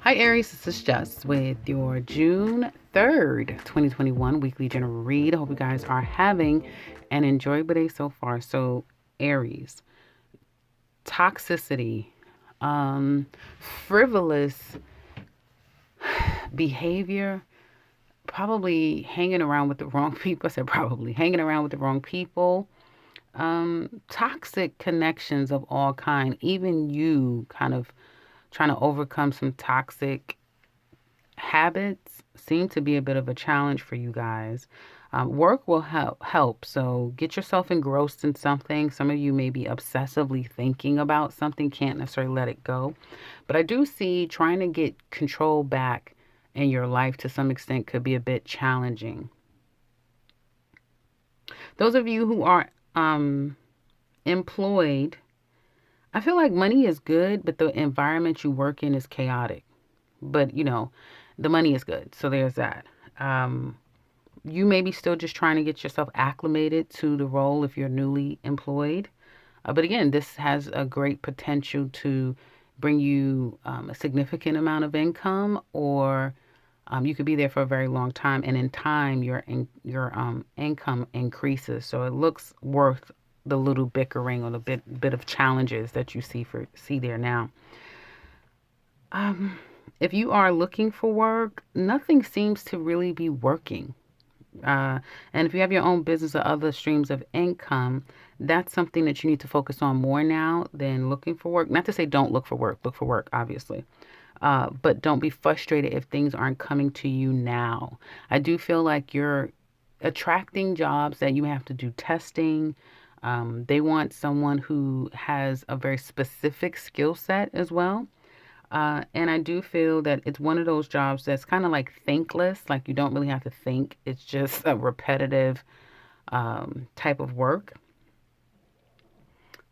Hi, Aries. This is Jess with your June 3rd, 2021 weekly general read. I hope you guys are having an enjoyable day so far. So, Aries, toxicity, frivolous behavior, probably hanging around with the wrong people. I said probably hanging around with the wrong people. Toxic connections of all kind. Even you kind of trying to overcome some toxic habits seem to be a bit of a challenge for you guys. Work will help. So get yourself engrossed in something. Some of you may be obsessively thinking about something, can't necessarily let it go. But I do see trying to get control back in your life to some extent could be a bit challenging. Those of you who are employed, I feel like money is good, but the environment you work in is chaotic. But the money is good, so there's that. Um, you may be still just trying to get yourself acclimated to the role if you're newly employed. But again, this has a great potential to bring you a significant amount of income, or you could be there for a very long time, and in time, your income increases. So it looks worth the little bickering or the bit of challenges that you see there now. Um, if you are looking for work, nothing seems to really be working. Uh, and if you have your own business or other streams of income, that's something that you need to focus on more now than looking for work. Not to say don't look for work, obviously. But don't be frustrated if things aren't coming to you now. I do feel like you're attracting jobs that you have to do testing. They want someone who has a very specific skill set as well. And I do feel that it's one of those jobs that's kind of like thankless, like you don't really have to think. It's just a repetitive type of work.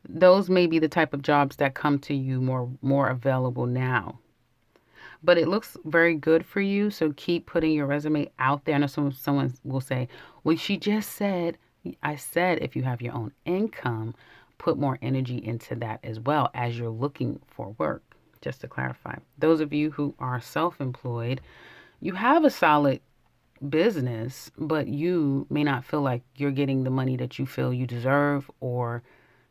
Those may be the type of jobs that come to you more available now. But it looks very good for you, so keep putting your resume out there. I know someone will say, "Well, she just said." I said if you have your own income, put more energy into that as well as you're looking for work. Just to clarify, those of you who are self-employed, you have a solid business, but you may not feel like you're getting the money that you feel you deserve or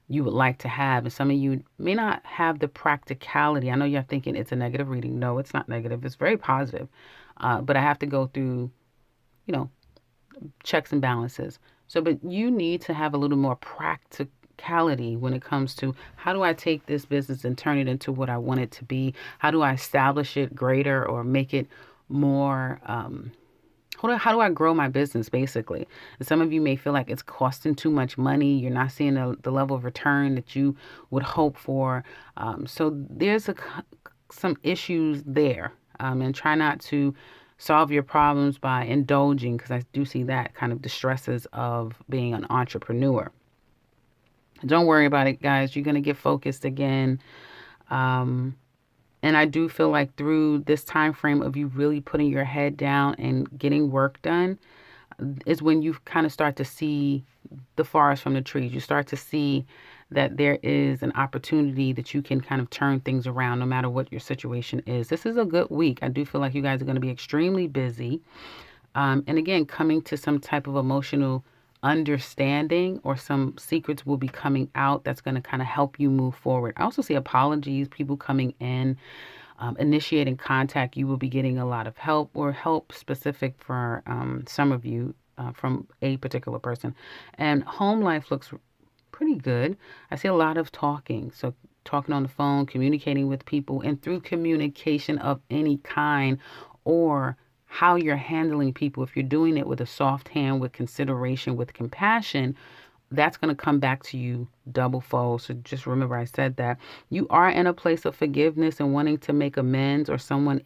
you would like to have. And some of you may not have the practicality. I know you're thinking it's a negative reading. No, it's not negative. It's very positive. But I have to go through, you know, checks and balances. So, but you need to have a little more practicality when it comes to how do I take this business and turn it into what I want it to be? How do I establish it greater or make it more how do I grow my business basically? And some of you may feel like it's costing too much money. You're not seeing the level of return that you would hope for. So there's some issues there. And try not to solve your problems by indulging, because I do see that kind of distresses of being an entrepreneur. Don't worry about it, guys. You're going to get focused again. Um, and I do feel like through this time frame of you really putting your head down and getting work done is when you kind of start to see the forest from the trees. You start to see that there is an opportunity that you can kind of turn things around no matter what your situation is. This is a good week. I do feel like you guys are going to be extremely busy. And again, coming to some type of emotional understanding, or some secrets will be coming out that's going to kind of help you move forward. I also see apologies, people coming in, initiating contact. You will be getting a lot of help, or help specific for some of you from a particular person. And home life looks pretty good. I see a lot of talking. So talking on the phone, communicating with people, and through communication of any kind, or how you're handling people. If you're doing it with a soft hand, with consideration, with compassion, that's going to come back to you double fold. So just remember, I said that you are in a place of forgiveness and wanting to make amends, or someone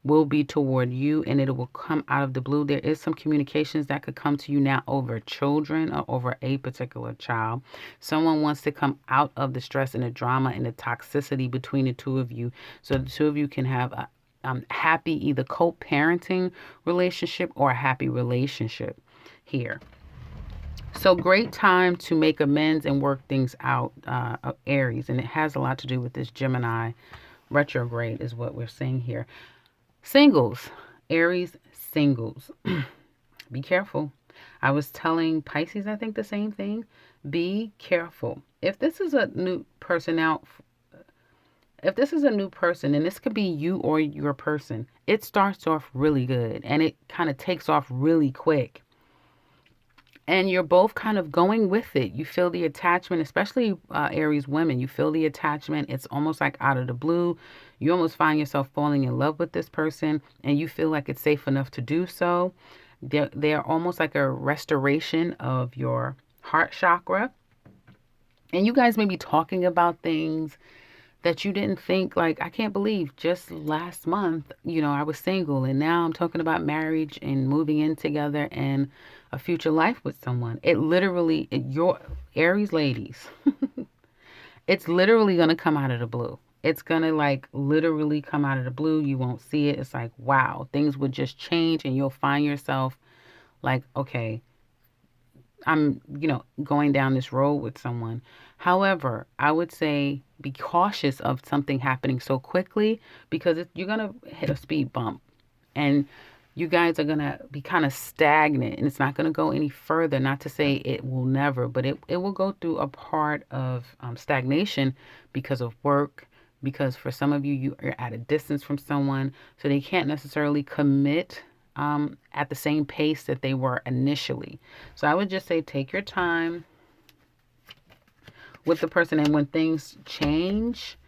will be toward you, and it will come out of the blue. There is some communications that could come to you now over children or over a particular child. Someone wants to come out of the stress and the drama and the toxicity between the two of you, so the two of you can have a happy either co-parenting relationship or a happy relationship here. So great time to make amends and work things out, Aries. And it has a lot to do with this Gemini retrograde is what we're seeing here. Singles, Aries singles. Be careful. I was telling Pisces, I think the same thing. Be careful. If this is a new person out, if this is a new person, and this could be you or your person, it starts off really good and it kind of takes off really quick. And you're both kind of going with it. You feel the attachment, especially Aries women. You feel the attachment. It's almost like out of the blue. You almost find yourself falling in love with this person, and you feel like it's safe enough to do so. They're almost like a restoration of your heart chakra. And you guys may be talking about things that you didn't think, like, I can't believe just last month, I was single and now I'm talking about marriage and moving in together and a future life with someone. Your Aries ladies, it's literally going to come out of the blue. It's going to like literally come out of the blue. You won't see it. It's like, wow, things would just change and you'll find yourself like, okay, I'm, going down this road with someone. However, I would say be cautious of something happening so quickly because you're going to hit a speed bump and you guys are going to be kind of stagnant and it's not going to go any further. Not to say it will never, but it will go through a part of stagnation because of work, because for some of you, you are at a distance from someone, so they can't necessarily commit at the same pace that they were initially. So I would just say take your time with the person, and when things change,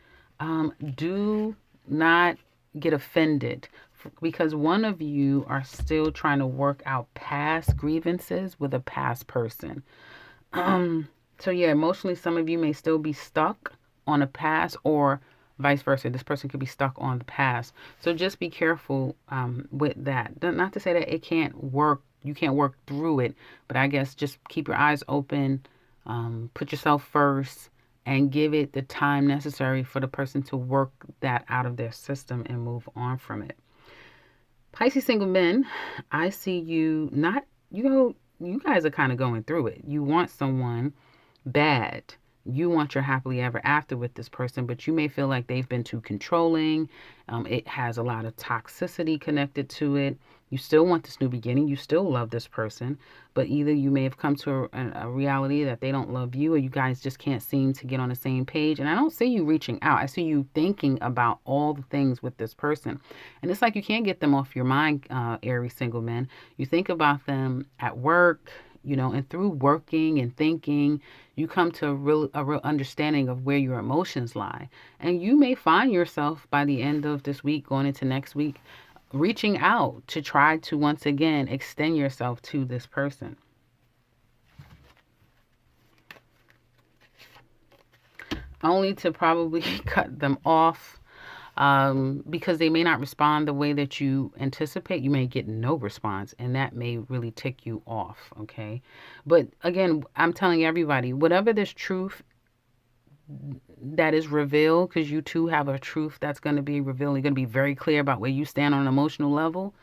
do not get offended because one of you are still trying to work out past grievances with a past person. So yeah, emotionally, some of you may still be stuck on a past, or vice versa. This person could be stuck on the past. So just be careful with that. Not to say that it can't work. You can't work through it, but I guess just keep your eyes open, put yourself first, and give it the time necessary for the person to work that out of their system and move on from it. Pisces single men, I see you not, you guys are kind of going through it. You want someone bad. You want your happily ever after with this person, but you may feel like they've been too controlling. It has a lot of toxicity connected to it. You still want this new beginning. You still love this person, but either you may have come to a reality that they don't love you, or you guys just can't seem to get on the same page. And I don't see you reaching out. I see you thinking about all the things with this person. And it's like you can't get them off your mind, Aries single men. You think about them at work, and through working and thinking, you come to a real understanding of where your emotions lie. And you may find yourself by the end of this week, going into next week, reaching out to try to once again extend yourself to this person. Only to probably cut them off because they may not respond the way that you anticipate. You may get no response, and that may really tick you off, okay? But again, I'm telling everybody, whatever this truth that is revealed, because you too have a truth that's going to be revealed, you're going to be very clear about where you stand on an emotional level,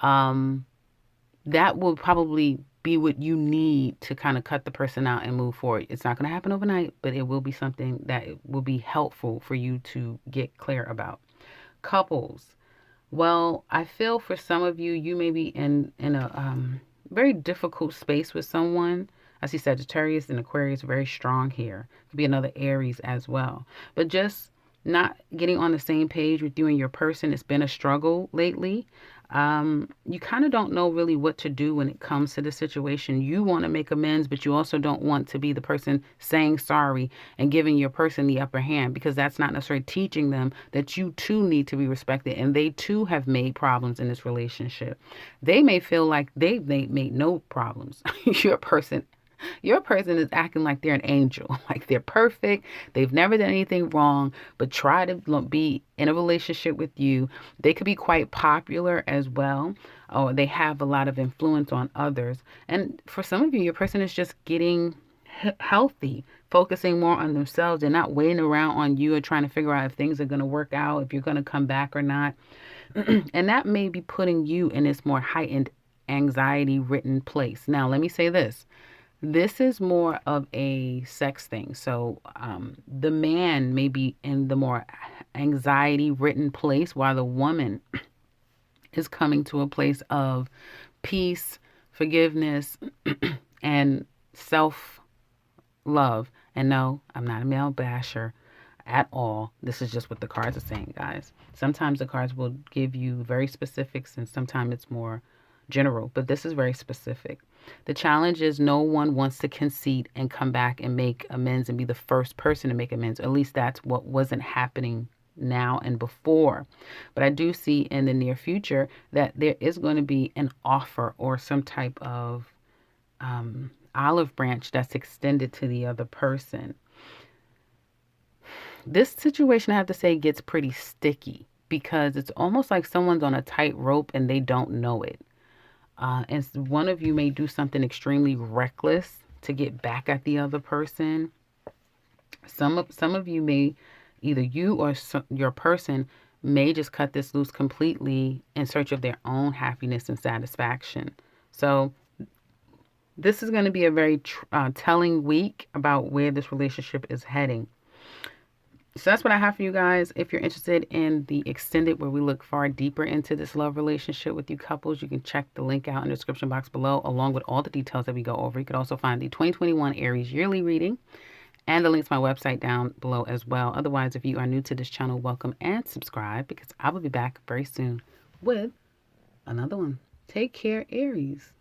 that will probably be what you need to kind of cut the person out and move forward. It's not going to happen overnight, but it will be something that will be helpful for you to get clear about. Couples. Well, I feel for some of you, you may be in a very difficult space with someone. I see Sagittarius and Aquarius very strong here. Could be another Aries as well. But just not getting on the same page with you and your person, it's been a struggle lately. You kind of don't know really what to do when it comes to the situation. You want to make amends, but you also don't want to be the person saying sorry and giving your person the upper hand, because that's not necessarily teaching them that you too need to be respected and they too have made problems in this relationship. They may feel like they've made no problems. Your person is acting like they're an angel, like they're perfect. They've never done anything wrong, but try to be in a relationship with you. They could be quite popular as well, or they have a lot of influence on others. And for some of you, your person is just getting healthy, focusing more on themselves and not waiting around on you or trying to figure out if things are going to work out, if you're going to come back or not. And that may be putting you in this more heightened anxiety-ridden place. Now, let me say this. This is more of a sex thing. So the man may be in the more anxiety ridden place, while the woman is coming to a place of peace, forgiveness, and self love. And no, I'm not a male basher at all. This is just what the cards are saying, guys. Sometimes the cards will give you very specifics and sometimes it's more general, but this is very specific. The challenge is no one wants to concede and come back and make amends and be the first person to make amends. At least that's what wasn't happening now and before. But I do see in the near future that there is going to be an offer or some type of olive branch that's extended to the other person. This situation, I have to say, gets pretty sticky because it's almost like someone's on a tight rope and they don't know it. And one of you may do something extremely reckless to get back at the other person. Some of you may, either you or your person may just cut this loose completely in search of their own happiness and satisfaction. So this is going to be a very telling week about where this relationship is heading. So that's what I have for you guys. If you're interested in the extended, where we look far deeper into this love relationship with you couples, you can check the link out in the description box below, along with all the details that we go over. You could also find the 2021 Aries yearly reading and the link to my website down below as well. Otherwise, if you are new to this channel, welcome and subscribe, because I will be back very soon with another one. Take care, Aries.